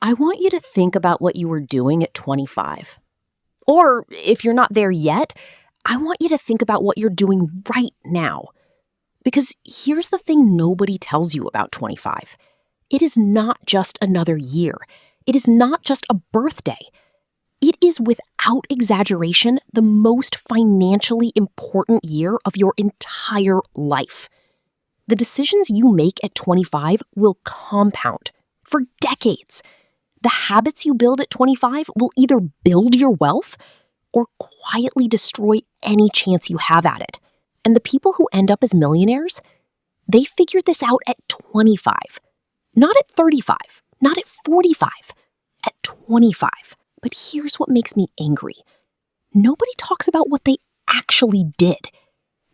I want you to think about what you were doing at 25. Or if you're not there yet, I want you to think about what you're doing right now. Because here's the thing nobody tells you about 25. It is not just another year. It is not just a birthday. It is, without exaggeration, the most financially important year of your entire life. The decisions you make at 25 will compound for decades. The habits you build at 25 will either build your wealth or quietly destroy any chance you have at it. And the people who end up as millionaires, they figured this out at 25. Not at 35, not at 45, at 25. But here's what makes me angry. Nobody talks about what they actually did.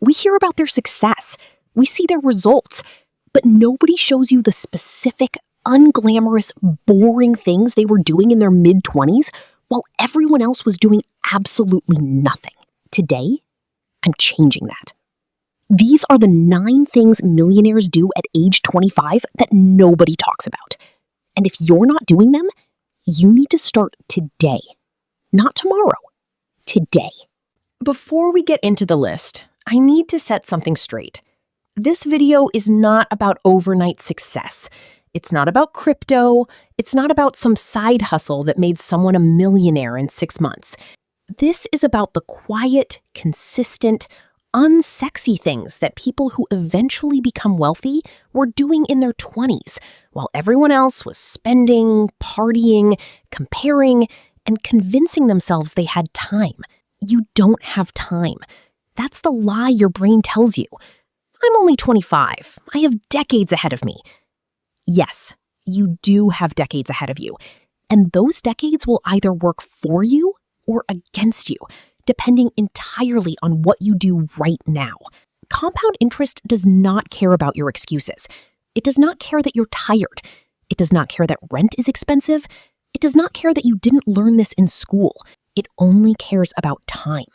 We hear about their success. We see their results. But nobody shows you the specific, unglamorous, boring things they were doing in their mid-20s while everyone else was doing absolutely nothing. Today, I'm changing that. These are the 9 things millionaires do at age 25 that nobody talks about. And if you're not doing them, you need to start today. Not tomorrow. Today. Before we get into the list, I need to set something straight. This video is not about overnight success. It's not about crypto. It's not about some side hustle that made someone a millionaire in 6 months. This is about the quiet, consistent, unsexy things that people who eventually become wealthy were doing in their 20s, while everyone else was spending, partying, comparing, and convincing themselves they had time. You don't have time. That's the lie your brain tells you. I'm only 25. I have decades ahead of me. Yes, you do have decades ahead of you, and those decades will either work for you or against you, depending entirely on what you do right now. Compound interest does not care about your excuses. It does not care that you're tired. It does not care that rent is expensive. It does not care that you didn't learn this in school. It only cares about time.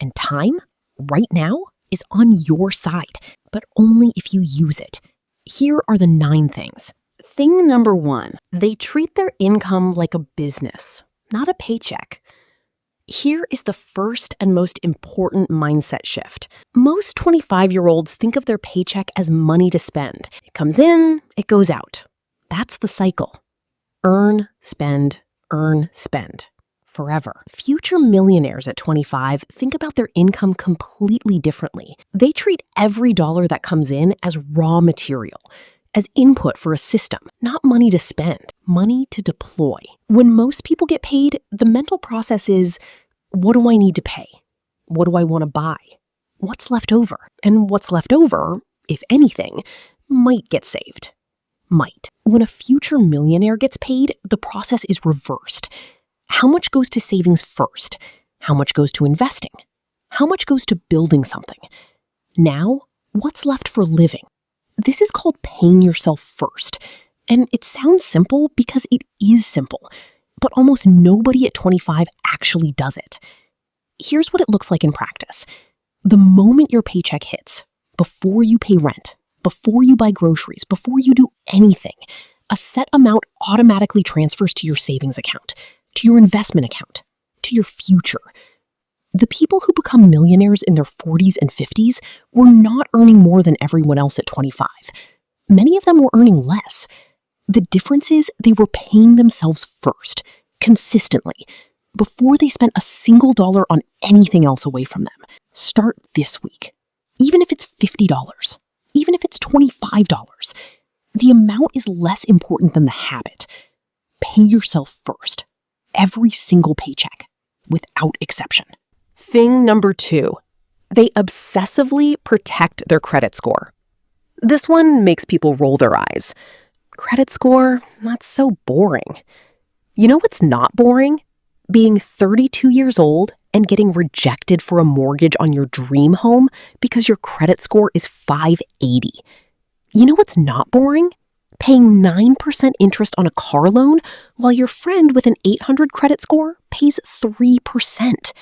And time, right now, is on your side, but only if you use it. Here are the 9 things. Thing number 1, they treat their income like a business, not a paycheck. Here is the first and most important mindset shift. Most 25-year-olds think of their paycheck as money to spend. It comes in, it goes out. That's the cycle. Earn, spend, forever. Future millionaires at 25 think about their income completely differently. They treat every dollar that comes in as raw material, as input for a system, not money to spend, money to deploy. When most people get paid, the mental process is, what do I need to pay? What do I want to buy? What's left over? And what's left over, if anything, might get saved. Might. When a future millionaire gets paid, the process is reversed. How much goes to savings first? How much goes to investing? How much goes to building something? Now, what's left for living? This is called paying yourself first. And it sounds simple because it is simple, but almost nobody at 25 actually does it. Here's what it looks like in practice. The moment your paycheck hits, before you pay rent, before you buy groceries, before you do anything, a set amount automatically transfers to your savings account, to your investment account, to your future. The people who become millionaires in their 40s and 50s were not earning more than everyone else at 25. Many of them were earning less. The difference is they were paying themselves first, consistently, before they spent a single dollar on anything else away from them. Start this week. Even if it's $50, even if it's $25, the amount is less important than the habit. Pay yourself first. Every single paycheck, without exception. Thing number 2, they obsessively protect their credit score. This one makes people roll their eyes. Credit score, that's so boring. You know what's not boring? Being 32 years old and getting rejected for a mortgage on your dream home because your credit score is 580. You know what's not boring? Paying 9% interest on a car loan while your friend with an 800 credit score pays 3%.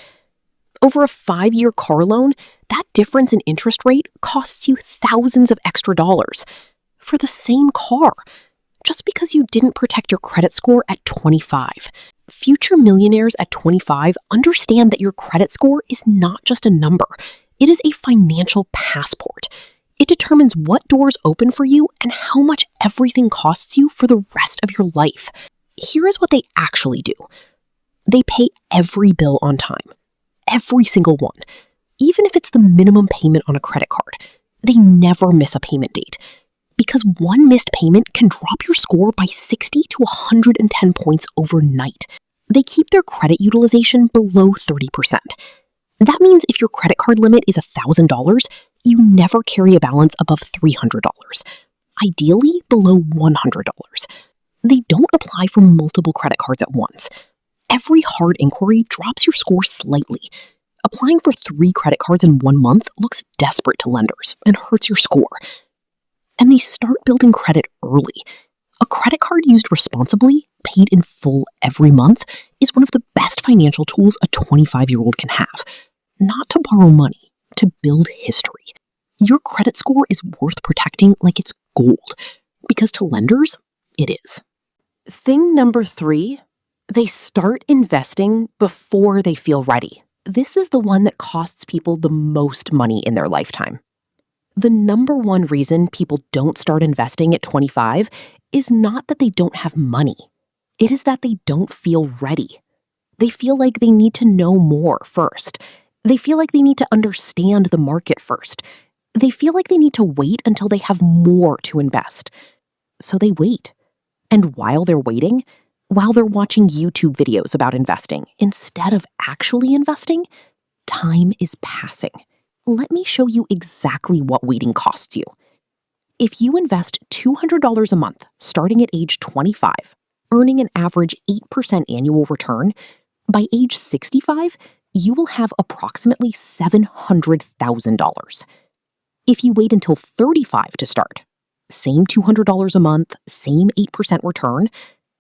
Over a 5-year car loan, that difference in interest rate costs you thousands of extra dollars for the same car. just because you didn't protect your credit score at 25. Future millionaires at 25 understand that your credit score is not just a number. It is a financial passport. It determines what doors open for you and how much everything costs you for the rest of your life. Here is what they actually do. They pay every bill on time. Every single one. Even if it's the minimum payment on a credit card. They never miss a payment date. Because one missed payment can drop your score by 60 to 110 points overnight. They keep their credit utilization below 30%. That means if your credit card limit is $1,000, you never carry a balance above $300. Ideally, below $100. They don't apply for multiple credit cards at once. Every hard inquiry drops your score slightly. Applying for 3 credit cards in 1 month looks desperate to lenders and hurts your score. And they start building credit early. A credit card used responsibly, paid in full every month, is one of the best financial tools a 25-year-old can have. Not to borrow money, to build history. Your credit score is worth protecting like it's gold, because to lenders, it is. Thing number 3, they start investing before they feel ready. This is the one that costs people the most money in their lifetime. The number one reason people don't start investing at 25 is not that they don't have money. It is that they don't feel ready. They feel like they need to know more first. They feel like they need to understand the market first. They feel like they need to wait until they have more to invest. So they wait. And while they're waiting, while they're watching YouTube videos about investing, instead of actually investing, time is passing. Let me show you exactly what waiting costs you. If you invest $200 a month starting at age 25, earning an average 8% annual return, by age 65, you will have approximately $700,000. If you wait until 35 to start, same $200 a month, same 8% return,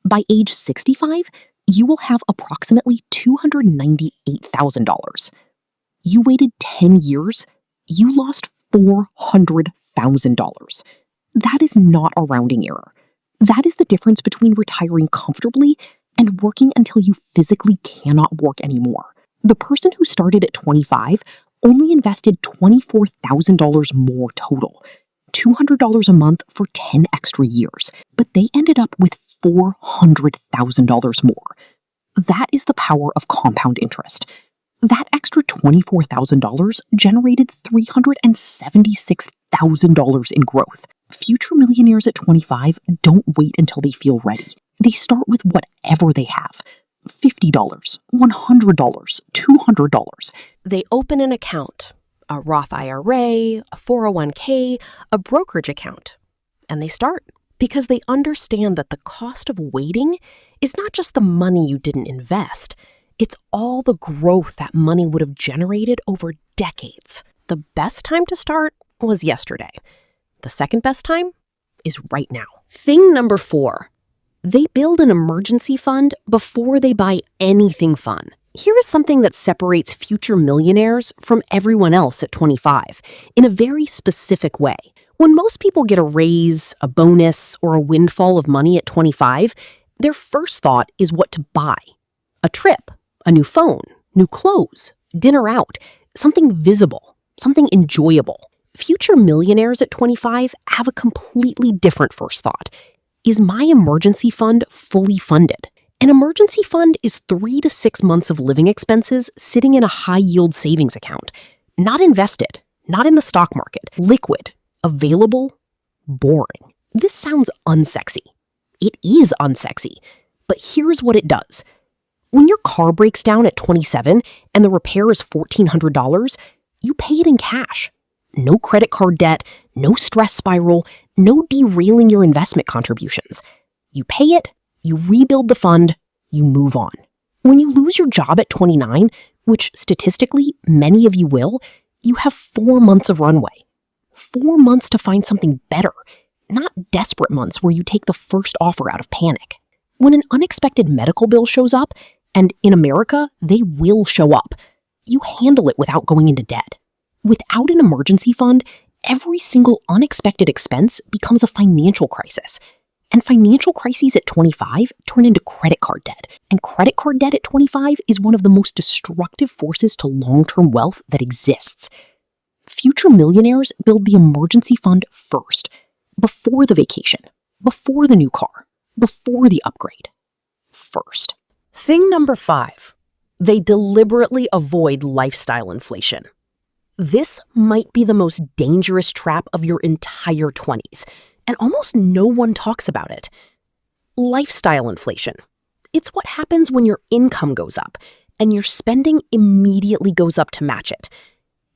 by age 65, you will have approximately $298,000. You waited 10 years, you lost $400,000. That is not a rounding error. That is the difference between retiring comfortably and working until you physically cannot work anymore. The person who started at 25 only invested $24,000 more total, $200 a month for 10 extra years, but they ended up with $400,000 more. That is the power of compound interest. That extra $24,000 generated $376,000 in growth. Future millionaires at 25 don't wait until they feel ready. They start with whatever they have. $50, $100, $200. They open an account, a Roth IRA, a 401k, a brokerage account, and they start because they understand that the cost of waiting is not just the money you didn't invest. It's all the growth that money would have generated over decades. The best time to start was yesterday. The second best time is right now. Thing number 4, they build an emergency fund before they buy anything fun. Here is something that separates future millionaires from everyone else at 25 in a very specific way. When most people get a raise, a bonus, or a windfall of money at 25, their first thought is what to buy. A trip, a new phone, new clothes, dinner out, something visible, something enjoyable. Future millionaires at 25 have a completely different first thought. Is my emergency fund fully funded? An emergency fund is 3 to 6 months of living expenses sitting in a high-yield savings account. Not invested, not in the stock market, liquid, available, boring. This sounds unsexy. It is unsexy, but here's what it does. When your car breaks down at 27 and the repair is $1,400, you pay it in cash. No credit card debt, no stress spiral, no derailing your investment contributions. You pay it, you rebuild the fund, you move on. When you lose your job at 29, which statistically many of you will, you have 4 months of runway. 4 months to find something better, not desperate months where you take the first offer out of panic. When an unexpected medical bill shows up, and in America, they will show up, you handle it without going into debt. Without an emergency fund, every single unexpected expense becomes a financial crisis. And financial crises at 25 turn into credit card debt. And credit card debt at 25 is one of the most destructive forces to long-term wealth that exists. Future millionaires build the emergency fund first, before the vacation, before the new car, before the upgrade. First. Thing number 5. They deliberately avoid lifestyle inflation. This might be the most dangerous trap of your entire 20s, and almost no one talks about it. Lifestyle inflation. It's what happens when your income goes up and your spending immediately goes up to match it.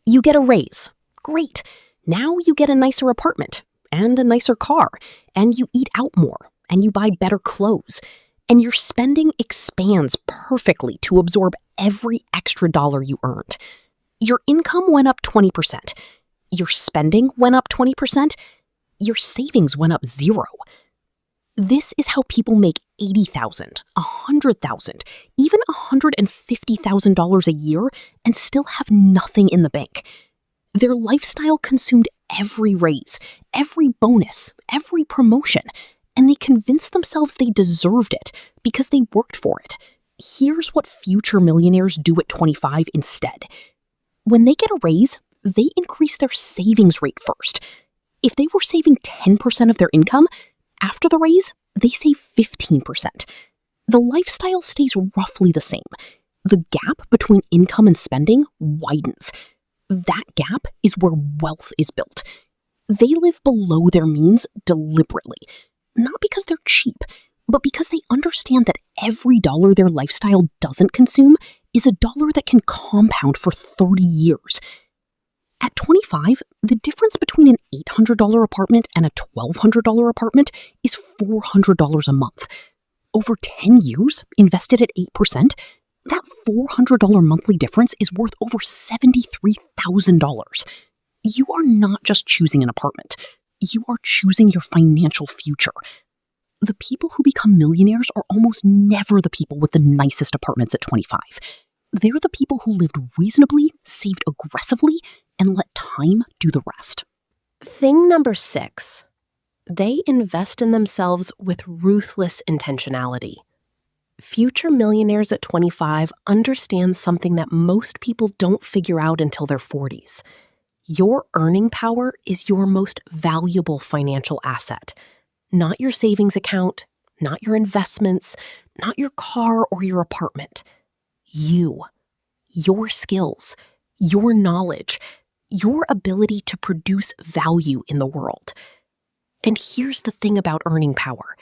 You get a raise. Great. Now you get a nicer apartment and a nicer car, and you eat out more and you buy better clothes, and your spending expands perfectly to absorb every extra dollar you earned. Your income went up 20%. Your spending went up 20%. Your savings went up 0. This is how people make $80,000, $100,000, even $150,000 a year and still have nothing in the bank. Their lifestyle consumed every raise, every bonus, every promotion, and they convinced themselves they deserved it because they worked for it. Here's what future millionaires do at 25 instead. When they get a raise, they increase their savings rate first. If they were saving 10% of their income, after the raise, they save 15%. The lifestyle stays roughly the same. The gap between income and spending widens. That gap is where wealth is built. They live below their means deliberately, not because they're cheap, but because they understand that every dollar their lifestyle doesn't consume is a dollar that can compound for 30 years. At 25, the difference between an $800 apartment and a $1,200 apartment is $400 a month. Over 10 years, invested at 8%, that $400 monthly difference is worth over $73,000. You are not just choosing an apartment. You are choosing your financial future. The people who become millionaires are almost never the people with the nicest apartments at 25. They're the people who lived reasonably, saved aggressively, and let time do the rest. Thing number 6. They invest in themselves with ruthless intentionality. Future millionaires at 25 understand something that most people don't figure out until their 40s. Your earning power is your most valuable financial asset. Not your savings account, not your investments, not your car or your apartment. You, your skills, your knowledge, your ability to produce value in the world. And here's the thing about earning power.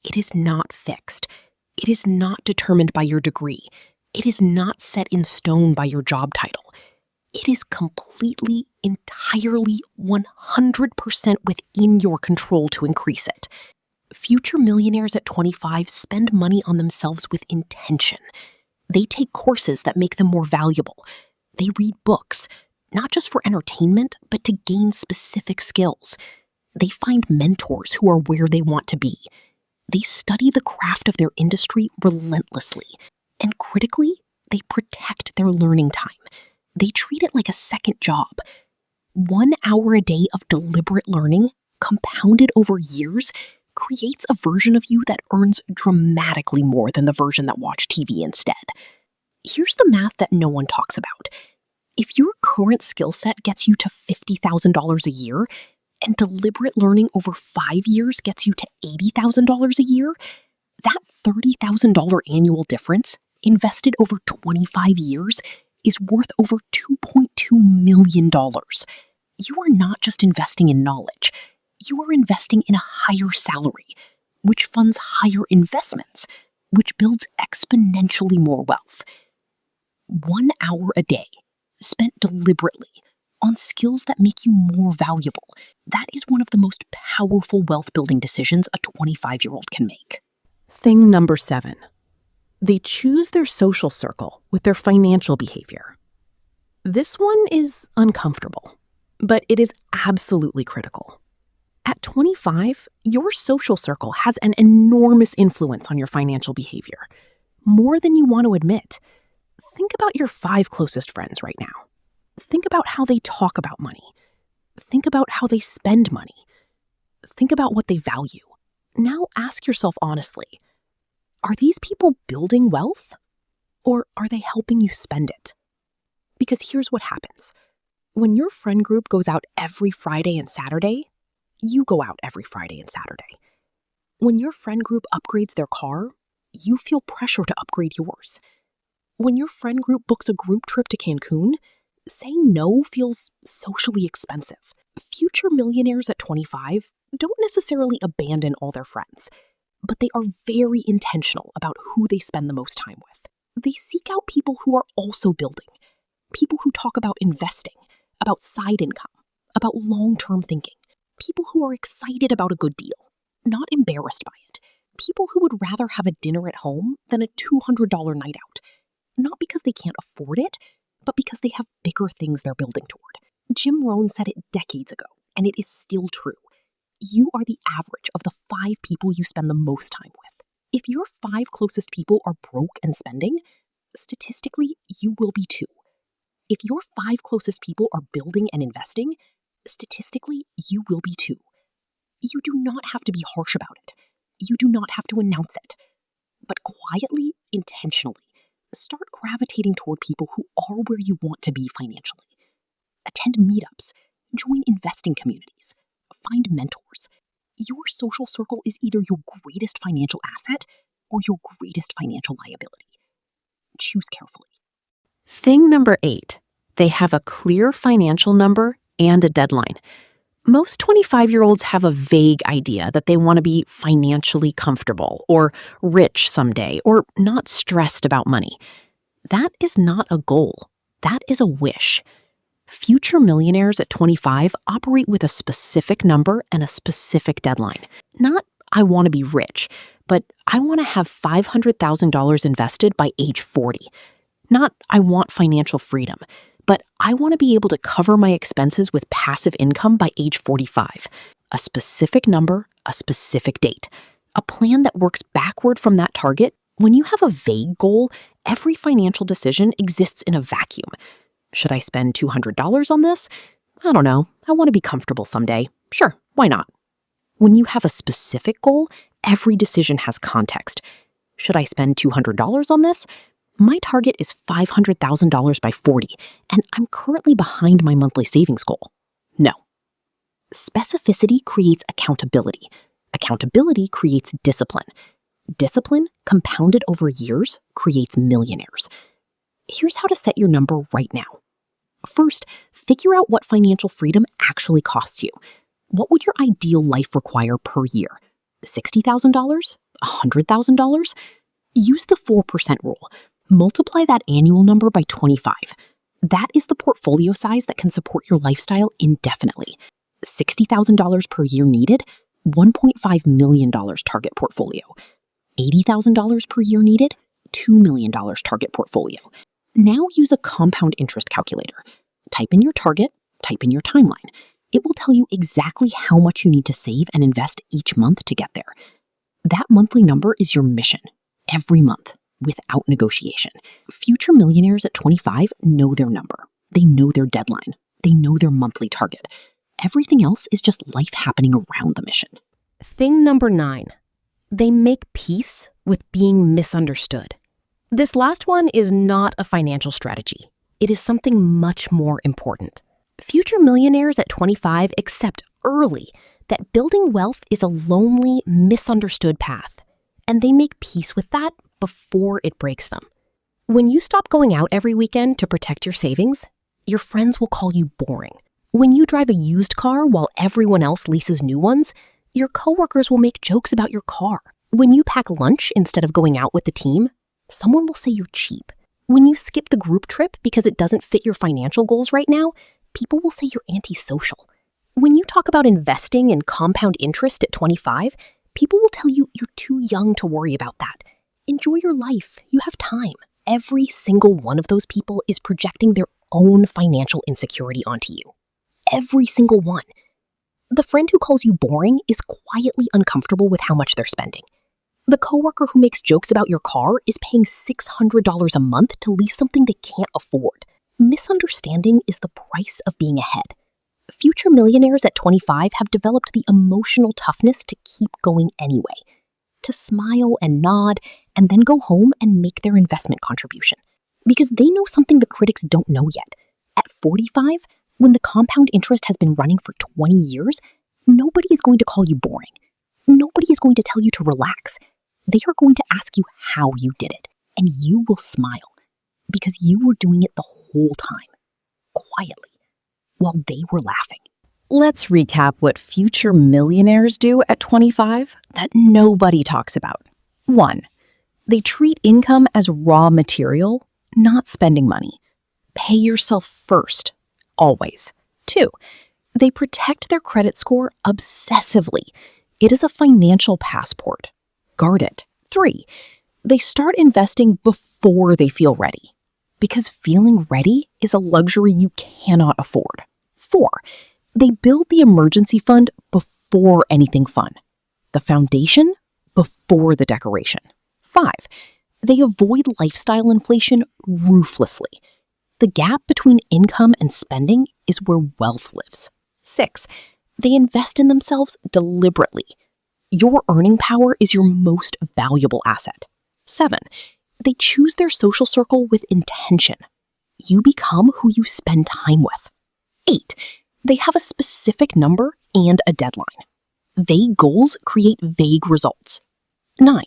It is not fixed. It is not determined by your degree. It is not set in stone by your job title. It is completely, entirely, 100% within your control to increase it. Future millionaires at 25 spend money on themselves with intention. They take courses that make them more valuable. They read books, not just for entertainment, but to gain specific skills. They find mentors who are where they want to be. They study the craft of their industry relentlessly. And critically, they protect their learning time. They treat it like a second job. 1 hour a day of deliberate learning, compounded over years, creates a version of you that earns dramatically more than the version that watched TV instead. Here's the math that no one talks about. If your current skill set gets you to $50,000 a year, and deliberate learning over 5 years gets you to $80,000 a year, that $30,000 annual difference, invested over 25 years, is worth over $2.2 million. You are not just investing in knowledge. You are investing in a higher salary, which funds higher investments, which builds exponentially more wealth. 1 hour a day, spent deliberately, on skills that make you more valuable. That is one of the most powerful wealth-building decisions a 25-year-old can make. Thing number 7. They choose their social circle with their financial behavior. This one is uncomfortable, but it is absolutely critical. At 25, your social circle has an enormous influence on your financial behavior, more than you want to admit. Think about your 5 closest friends right now. Think about how they talk about money. Think about how they spend money. Think about what they value. Now ask yourself honestly, are these people building wealth or are they helping you spend it? Because here's what happens. When your friend group goes out every Friday and Saturday, you go out every Friday and Saturday. When your friend group upgrades their car, you feel pressure to upgrade yours. When your friend group books a group trip to Cancun, saying no feels socially expensive. Future millionaires at 25 don't necessarily abandon all their friends, but they are very intentional about who they spend the most time with. They seek out people who are also building, people who talk about investing, about side income, about long-term thinking, people who are excited about a good deal, not embarrassed by it, people who would rather have a dinner at home than a $200 night out, not because they can't afford it, but because they have bigger things they're building toward. Jim Rohn said it decades ago, and it is still true. You are the average of the 5 people you spend the most time with. If your 5 closest people are broke and spending, statistically, you will be too. If your 5 closest people are building and investing, statistically, you will be too. You do not have to be harsh about it. You do not have to announce it. But quietly, intentionally, start gravitating toward people who are where you want to be financially. Attend meetups, join investing communities, find mentors. Your social circle is either your greatest financial asset or your greatest financial liability. Choose carefully. Thing number 8, they have a clear financial number and a deadline. Most 25-year-olds have a vague idea that they want to be financially comfortable or rich someday or not stressed about money. That is not a goal. That is a wish. Future millionaires at 25 operate with a specific number and a specific deadline. Not, I want to be rich, but I want to have $500,000 invested by age 40. Not, I want financial freedom, but I want to be able to cover my expenses with passive income by age 45. A specific number, a specific date. A plan that works backward from that target. When you have a vague goal, every financial decision exists in a vacuum. Should I spend $200 on this? I don't know. I want to be comfortable someday. Sure, why not? When you have a specific goal, every decision has context. Should I spend $200 on this? My target is $500,000 by 40, and I'm currently behind my monthly savings goal. No. Specificity creates accountability. Accountability creates discipline. Discipline, compounded over years, creates millionaires. Here's how to set your number right now. First, figure out what financial freedom actually costs you. What would your ideal life require per year? $60,000? $100,000? Use the 4% rule. Multiply that annual number by 25. That is the portfolio size that can support your lifestyle indefinitely. $60,000 per year needed, $1.5 million target portfolio. $80,000 per year needed, $2 million target portfolio. Now use a compound interest calculator. Type in your target, type in your timeline. It will tell you exactly how much you need to save and invest each month to get there. That monthly number is your mission, every month, without negotiation. Future millionaires at 25 know their number. They know their deadline. They know their monthly target. Everything else is just life happening around the mission. Thing number 9, they make peace with being misunderstood. This last one is not a financial strategy. It is something much more important. Future millionaires at 25 accept early that building wealth is a lonely, misunderstood path, and they make peace with that before it breaks them. When you stop going out every weekend to protect your savings, your friends will call you boring. When you drive a used car while everyone else leases new ones, your coworkers will make jokes about your car. When you pack lunch instead of going out with the team, someone will say you're cheap. When you skip the group trip because it doesn't fit your financial goals right now, people will say you're antisocial. When you talk about investing and compound interest at 25, people will tell you you're too young to worry about that. Enjoy your life. You have time. Every single one of those people is projecting their own financial insecurity onto you. Every single one. The friend who calls you boring is quietly uncomfortable with how much they're spending. The coworker who makes jokes about your car is paying $600 a month to lease something they can't afford. Misunderstanding is the price of being ahead. future millionaires at 25 have developed the emotional toughness to keep going anyway, to smile and nod, and then go home and make their investment contribution. Because they know something the critics don't know yet. At 45, when the compound interest has been running for 20 years, nobody is going to call you boring. Nobody is going to tell you to relax. They are going to ask you how you did it, and you will smile because you were doing it the whole time, quietly, while they were laughing. Let's recap what future millionaires do at 25 that nobody talks about. 1. They treat income as raw material, not spending money. Pay yourself first, always. 2. They protect their credit score obsessively. It is a financial passport. Guard it. 3. They start investing before they feel ready, because feeling ready is a luxury you cannot afford. 4. They build the emergency fund before anything fun, the foundation before the decoration. 5. They avoid lifestyle inflation ruthlessly. The gap between income and spending is where wealth lives. 6. They invest in themselves deliberately. Your earning power is your most valuable asset. 7. They choose their social circle with intention. You become who you spend time with. 8. They have a specific number and a deadline. Vague goals create vague results. 9.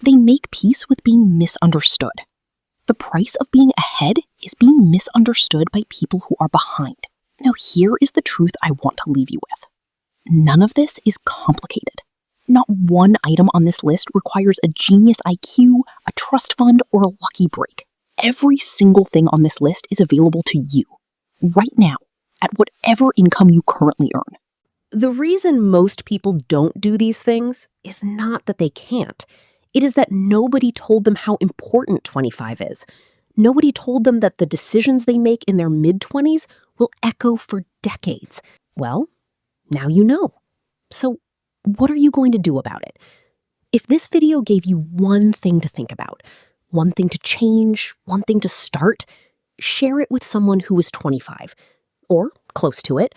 They make peace with being misunderstood. The price of being ahead is being misunderstood by people who are behind. Now, here is the truth I want to leave you with. None of this is complicated. Not one item on this list requires a genius IQ, a trust fund, or a lucky break. Every single thing on this list is available to you, right now, at whatever income you currently earn. The reason most people don't do these things is not that they can't. It is that nobody told them how important 25 is. Nobody told them that the decisions they make in their mid-20s will echo for decades. Well, now you know. So, what are you going to do about it? If this video gave you one thing to think about, one thing to change, one thing to start, share it with someone who is 25, or close to it,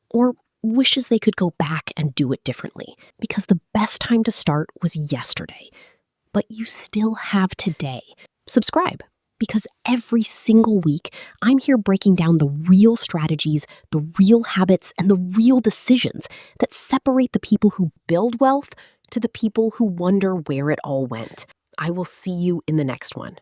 or wishes they could go back and do it differently, because the best time to start was yesterday. But you still have today. Subscribe, because every single week, I'm here breaking down the real strategies, the real habits, and the real decisions that separate the people who build wealth to the people who wonder where it all went. I will see you in the next one.